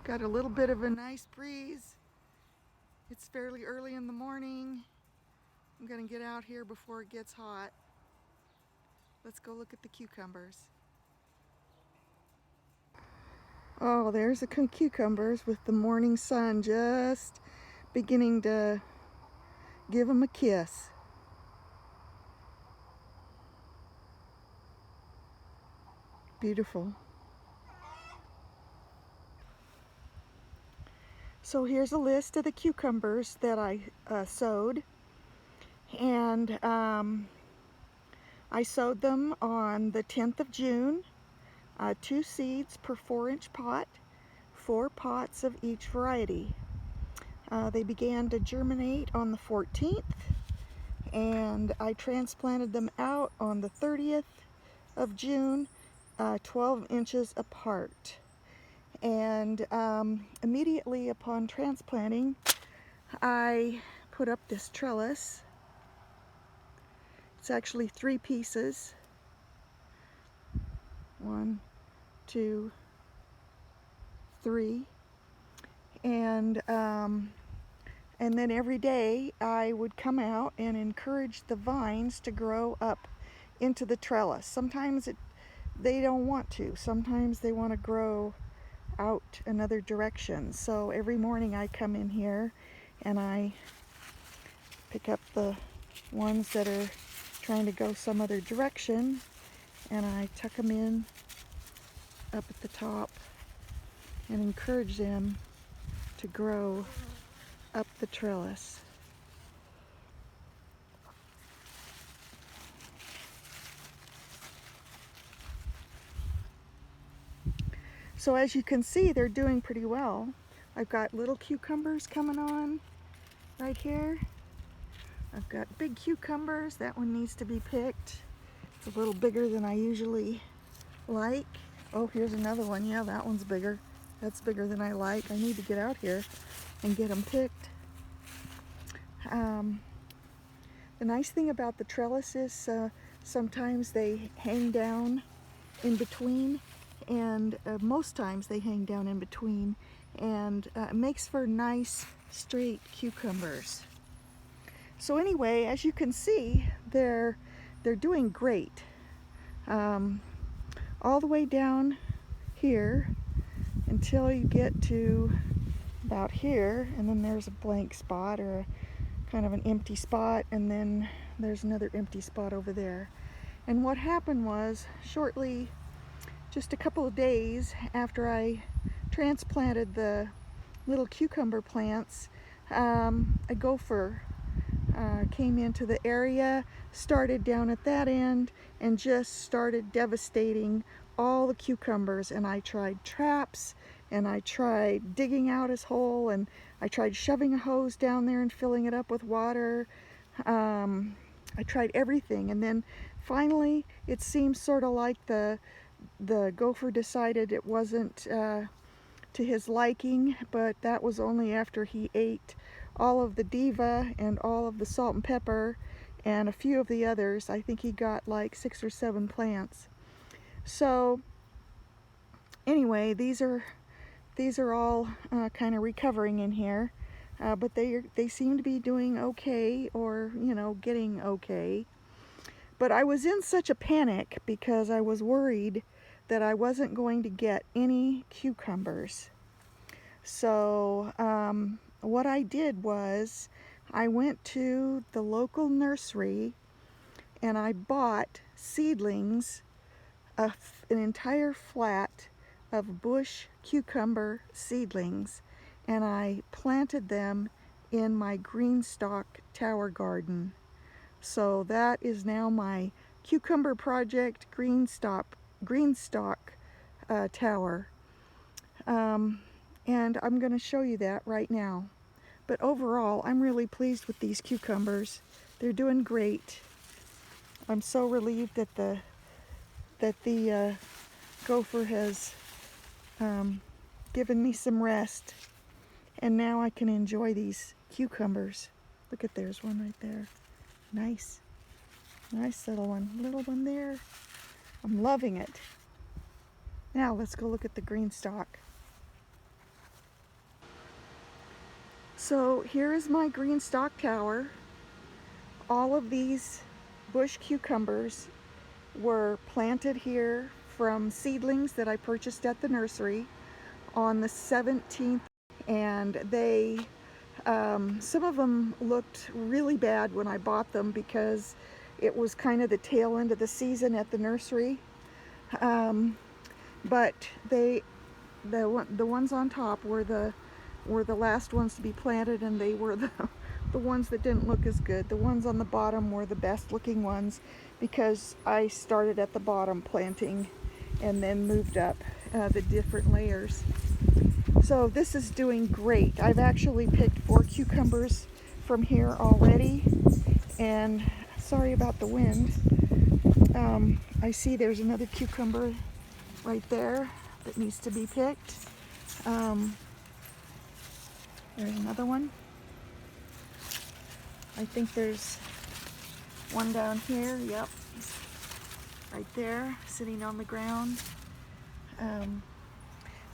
Got a little bit of a nice breeze. It's fairly early in the morning. I'm gonna get out here before it gets hot. Let's go look at the cucumbers. Oh, there's the cucumbers with the morning sun just beginning to give them a kiss. Beautiful. So here's a list of the cucumbers that I sowed, and I sowed them on the 10th of June, 2 seeds per 4-inch pot, 4 pots of each variety. They began to germinate on the 14th, and I transplanted them out on the 30th of June, 12 inches apart. And immediately upon transplanting, I put up this trellis. It's actually 3 pieces. 1, 2, 3. And then every day I would come out and encourage the vines to grow up into the trellis. Sometimes they don't want to. Sometimes they want to grow out another direction. So every morning I come in here and I pick up the ones that are trying to go some other direction, and I tuck them in up at the top and encourage them to grow up the trellis. So as you can see, they're doing pretty well. I've got little cucumbers coming on right here. I've got big cucumbers. That one needs to be picked. It's a little bigger than I usually like. Oh, here's another one. Yeah, that one's bigger. That's bigger than I like. I need to get out here and get them picked. The nice thing about the trellis is sometimes they hang down in between, and most times they hang down in between, and it makes for nice straight cucumbers. So anyway, as you can see, they're doing great. All the way down here until you get to about here, and then there's a blank spot, or kind of an empty spot, and then there's another empty spot over there. And what happened was, shortly, just a couple of days after I transplanted the little cucumber plants, a gopher came into the area, started down at that end, and just started devastating all the cucumbers. And I tried traps, and I tried digging out his hole, and I tried shoving a hose down there and filling it up with water. I tried everything, and then finally it seemed sort of like the gopher decided it wasn't to his liking, but that was only after he ate all of the diva and all of the salt and pepper and a few of the others. I think he got like 6 or 7 plants. So anyway, these are all kind of recovering in here, but they seem to be doing okay, or getting okay. But I was in such a panic because I was worried that I wasn't going to get any cucumbers. So what I did was I went to the local nursery and I bought seedlings, an entire flat of bush cucumber seedlings, and I planted them in my GreenStalk tower garden. So that is now my cucumber project GreenStalk tower. And I'm going to show you that right now. But overall, I'm really pleased with these cucumbers. They're doing great. I'm so relieved that the gopher has given me some rest, and now I can enjoy these cucumbers. Look at, there's one right there. Nice little one there. I'm loving it. Now let's go look at the GreenStalk. So here is my GreenStalk tower. All of these bush cucumbers were planted here from seedlings that I purchased at the nursery on the 17th, and some of them looked really bad when I bought them because it was kind of the tail end of the season at the nursery. But the ones on top were the last ones to be planted, and they were the ones that didn't look as good. The ones on the bottom were the best looking ones because I started at the bottom planting and then moved up the different layers. So this is doing great. I've actually picked 4 cucumbers from here already, and sorry about the wind. I see there's another cucumber right there that needs to be picked. There's another one. I think there's one down here. Yep, right there, sitting on the ground.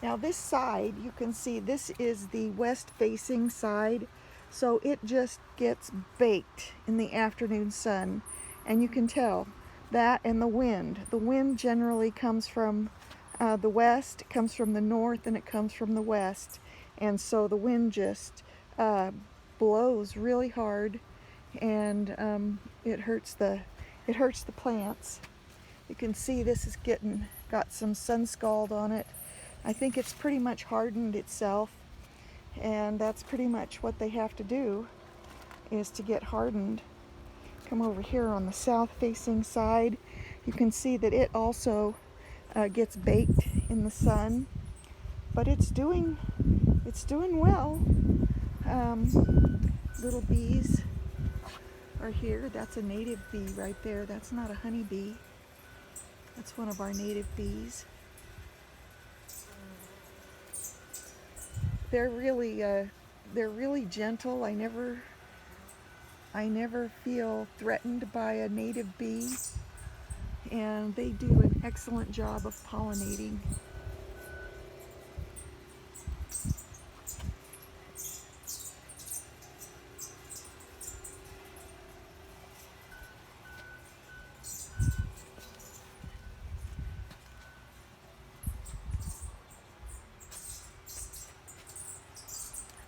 Now this side, you can see this is the west facing side, so it just gets baked in the afternoon sun, and you can tell that. And the wind generally comes from the west, it comes from the north, and it comes from the west, and so the wind just blows really hard, and it hurts the plants. You can see this is got some sun scald on it. I think it's pretty much hardened itself, and that's pretty much what they have to do, is to get hardened. Come over here on the south facing side. You can see that it also gets baked in the sun, but it's doing well. Little bees are here. That's a native bee right there. That's not a honeybee. That's one of our native bees. They're really gentle. I never feel threatened by a native bee, and they do an excellent job of pollinating.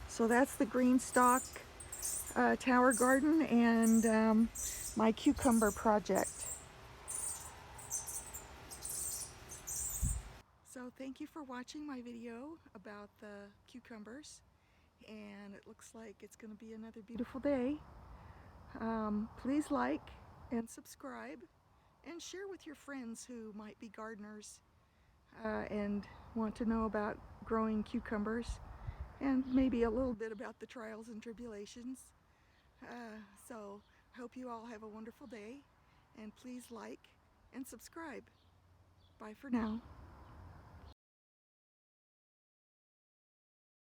So that's the GreenStalk tower garden and my cucumber project. So thank you for watching my video about the cucumbers, and it looks like it's going to be another beautiful day. Please like and subscribe and share with your friends who might be gardeners and want to know about growing cucumbers, and maybe a little bit about the trials and tribulations. So I hope you all have a wonderful day, and please like and subscribe. Bye for now.